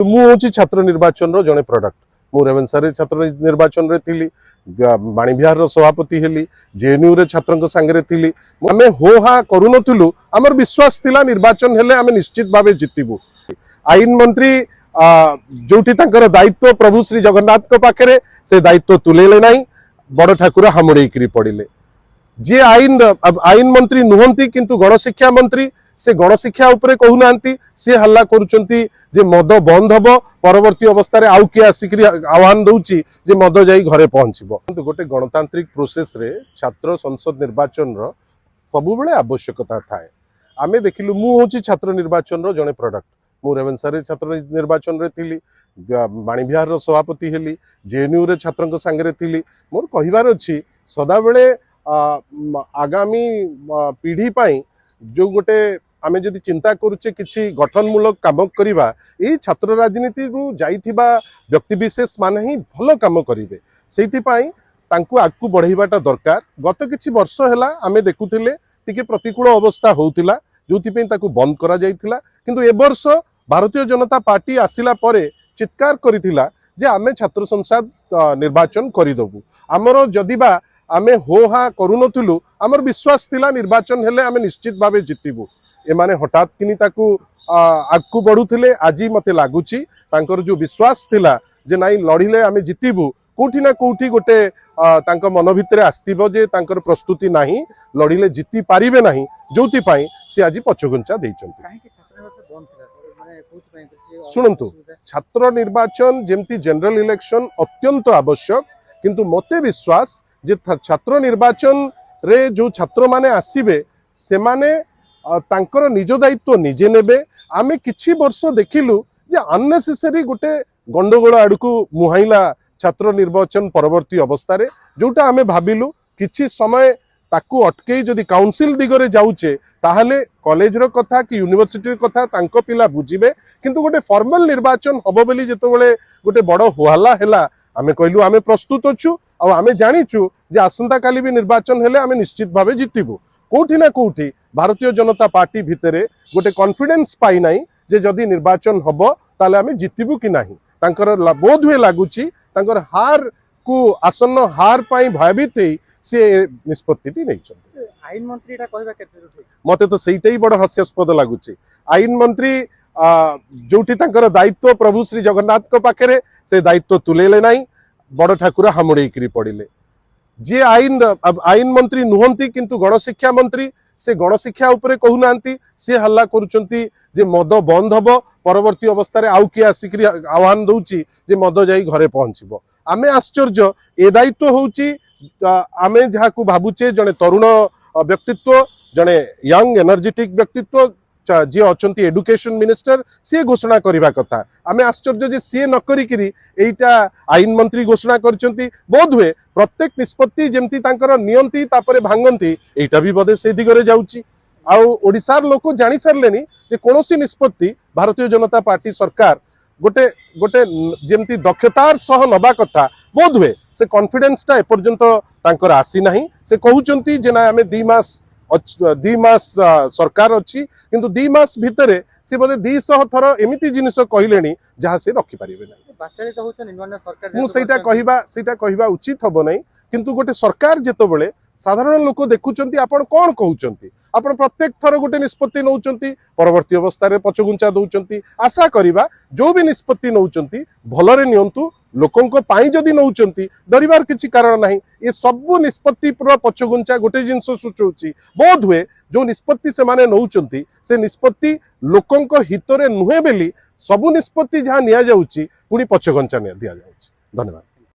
मुझे छात्र निर्वाचन रो जने प्रोडक्ट मु रेवेन्सा छात्र निर्वाचन रे थिली बाणी विहार रो सभापति हेली जेएनयू रे छात्रन संगे थिली आमे हो हा करूनथुलु हमर विश्वास थिला निर्वाचन हेले आमे निश्चित भावे जितिबु। आईन मंत्री जोठी तांकर दायित्व प्रभु श्री जगन्नाथ को पाखरे से दायित्व तुलेले नाही बड़ ठाकुर हामुड़े पड़िले जी आईन मंत्री नुहंती किंतु गणशिक्षा मंत्री से गणशिक्षा उपरे कहूनांती से हल्ला करूचंती जे मद बंद हबो परवर्ती अवस्था रे आउ के आसिक आह्वान दउची जे मद जाई घरे पहुंचबो। किंतु गोटे गणतांत्रिक प्रोसेस रे छात्र संसद निर्वाचन रो सबु बेले आवश्यकता थाए। आमे देखिलु मु होची छात्र निर्वाचन रो जने प्रोडक्ट मु रेवेन्सा छात्र निर्वाचन रे थिली बाणी विहार रो सभापति हेली जेएनयू रे छात्रन संगे थिली मोर कहिबार अछि सदा बेले आगामी पीढ़ी पाई जो गोटे आमे जदि चिंता करूचे किछि गठनमूलक काम करिबा ए छात्र राजनीति रु जाइथिबा व्यक्ति विशेष माने ही भलो काम करिवे सेति पाई तांकु आगु बढ़ाइबाटा दरकार। गत किछि वर्ष हैला आमे देखुथिले टिके प्रतिकूल अवस्था होउतिला जोथि पे ताकु बंद करा जाइथिला किंतु ए वर्ष भारतीय जनता पार्टी आसिला परे चित्कार करिथिला जे आमे छात्र संसद निर्वाचन करिदबु हमरो जदिबा आमे हो हा करूनथुलु हमर विश्वास थिला निर्वाचन हेले आमे निश्चित भावे जितिबु। एमाने हठात किनी ताकू आगु बढ़ुथिले आज मते लागुची तांकर जो विश्वास थिला जे नाई लड़िले आमे जितिबु कोठी ना कोठी गोटे तांक मन भितरे आस्तिबो जे तांकर प्रस्तुति नाही लड़िले जिति पारिबे नाही जोथि पई से आज पछगुंचा दैचंती। सुनंतु छात्र निर्वाचन जेमती जनरल इलेक्शन अत्यंत आवश्यक किंतु मते विश्वास जे छात्र निर्वाचन रे जो छात्र माने आसीबे से माने तांकर निज दायित्व निजे नेबे। आमे किछि वर्ष देखिलु जे अननेसेसरी गोटे गंडगोल आड़कू मुहाइला छात्र निर्वाचन परवर्ती अवस्था रे जोटा आमे भाबिलु किछि समय ताकू अटकेई जदि काउंसिल दिगरे जाउचे ताहले कॉलेज रो कथा कि यूनिवर्सिटी कथा तांको पिला बुझिबे किंतु गोटे फॉर्मल निर्वाचन हबो बोली जेतबेले गोटे बड़ हुहाला हैला आमे कहलु आमे प्रस्तुत अछु आ आमे जानिचु जे आसंता काली भी निर्वाचन हेले आमे निश्चित भावे जितिबु। कोठी ना कोठी भारतीय जनता पार्टी भितरे गोटे कॉन्फिडेंस पाई नाही जे जदि निर्वाचन हबो ताले आमे जितिबु कि नाही तांकर बोध हुए लागुची तांकर हार को आसन्न हार पाई भयभीत से निष्पत्ति नै छथि। आईन मंत्री एटा कहबा केते मते तो सेइटाई बड़ हास्यास्पद लागुची। आईन मंत्री जोठी तांकर दायित्व प्रभु श्री जगन्नाथ को पाखरे से दायित्व तुलेले नाही बड़ ठाकुर हामुड़े पड़िले जी आईन मंत्री नुहंती किंतु गणशिक्षा मंत्री से गणशिक्षा उपरे कहूनांती से हल्ला करूचंती जे मद बंद हबो परवर्ती अवस्था रे आउ के आसिक आह्वान दउची जे मद जाई घरे पहुंचबो। आमे आश्चर्य ए दायित्व होउची आमे जहाकू भाबुचे जने तरुण व्यक्तित्व जने यंग एनर्जेटिक व्यक्तित्व जी अचंती एडुकेशन मिनिस्टर सी घोषणा करबा कथा आमे आश्चर्य जे सी न करिकिरी एटा आईन मंत्री घोषणा करचंती बोध हुए प्रत्येक निष्पत्ति जेमती तांकर नियंती तापरे भांगंती एटा भी बदे से दिगरे जाउची। आउ ओडिसार लोक जानि सरलेनी जे कोनोसी निष्पत्ति भारतीय जनता पार्टी सरकार गोटे गोटे जेमती दक्षतार सह नबा कथा बोध हुए से कॉन्फिडेंस ता एपर्यंत तांकर आसी नाही से कहउचंती जे ना आमे 2 मास सरकार अच्छी किंतु 2 मास भितरे से बोधे 200 थर एमिति जिनिस कहलेनी जहाँ से रखी पारिबे ना सेटा कहिबा उचित हबो नै किंतु गोटे सरकार जेतबेले साधारण लोक देखुचंती आपण कोन कहउचंती आपण प्रत्येक थर गोटे निष्पत्ति नउचंती परवर्ती अवस्था रे पछगुंचा दउचंती आशा करिबा जो भी निष्पत्ति नउचंती भलरे नियंतु लोकंको पाई जदि नउचंती डरिबार किछि कारण नाही। ये सब निष्पत्ति पूरा पछगुंचा गोटे जिंस सूचौची बोध हुए जो निष्पत्ति से माने नउचंती से निष्पत्ति लोकंको हितरे नुहे बेली सब निष्पत्ति जहाँ निया जाउची पुनी पछगुंचा दिया जाउची। धन्यवाद।